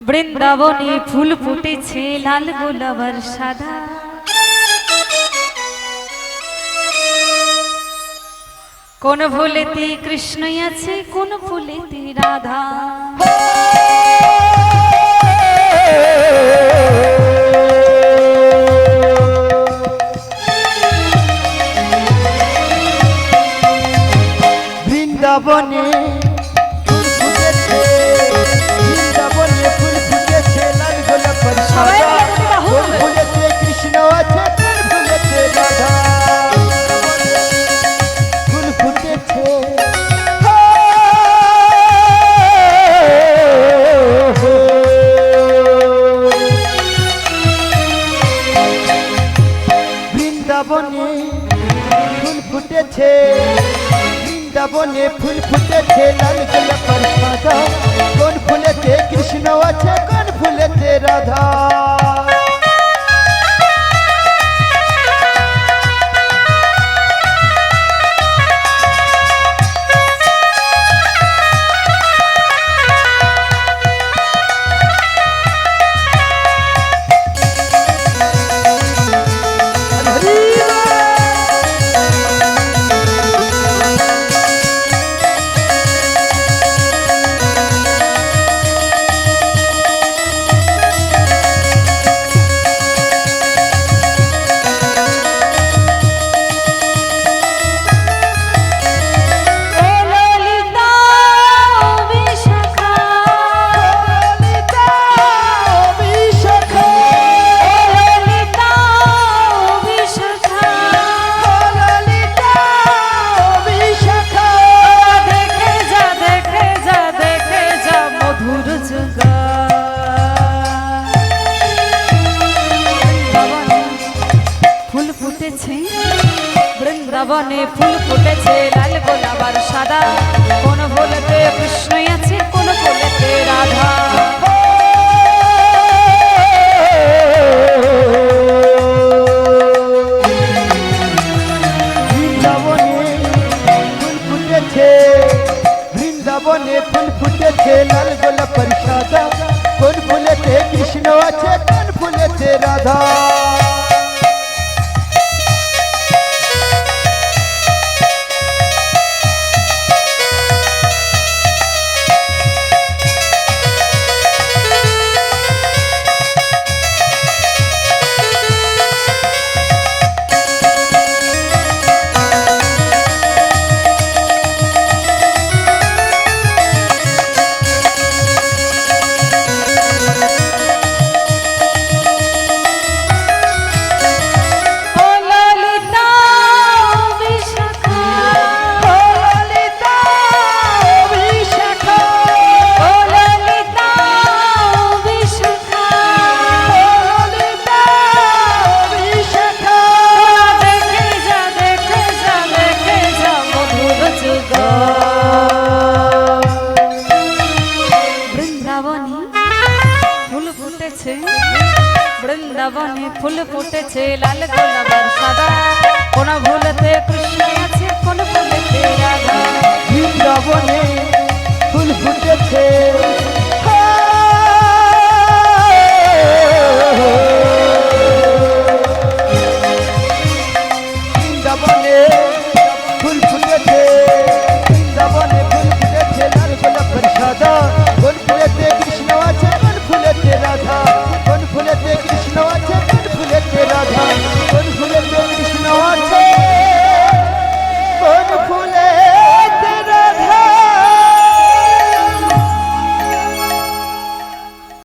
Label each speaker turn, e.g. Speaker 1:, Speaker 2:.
Speaker 1: বৃন্দাবনে ফুল ফুটেছে লাল গোলাপ আর সাদা, কোন ফুলেতে কৃষ্ণ আছে কোন ফুলেতে রাধা।
Speaker 2: বৃন্দাবনে ফুল ফুটেছে, বৃন্দাবনে ফুল ফুটেছে লাল গোলাপ আর সাদা, কোন ফুলেতে কৃষ্ণ আছে কোন ফুলেতে রাধা। ফুল ফুটেছে বৃন্দাবনে ফুল ফুটেছে, বৃন্দাবনে ফুল ফুটেছে লাল গোলাপ আর সাদা, কোন ফুলেতে কৃষ্ণ আছে কোন ফুলেতে রাধা।
Speaker 1: বৃন্দাবনে ফুল ফুটেছে লাল গোলাপ আর সাদা, কোন ফুলেতে কৃষ্ণ আছে কোন ফুলেতে রাধা।
Speaker 2: বৃন্দাবনে ফুল ফুটেছে লাল গোলাপ আর সাদা, কোন ফুলেতে কৃষ্ণ আছে কোন ফুলেতে রাধা।
Speaker 1: বৃন্দাবনে ফুল ফুটেছে লাল গোলাপ আর সাদা, কোন ফুলেতে কৃষ্ণ আছে কোন ফুলেতে রাধা।
Speaker 2: বৃন্দাবনে ফুল ফুটেছে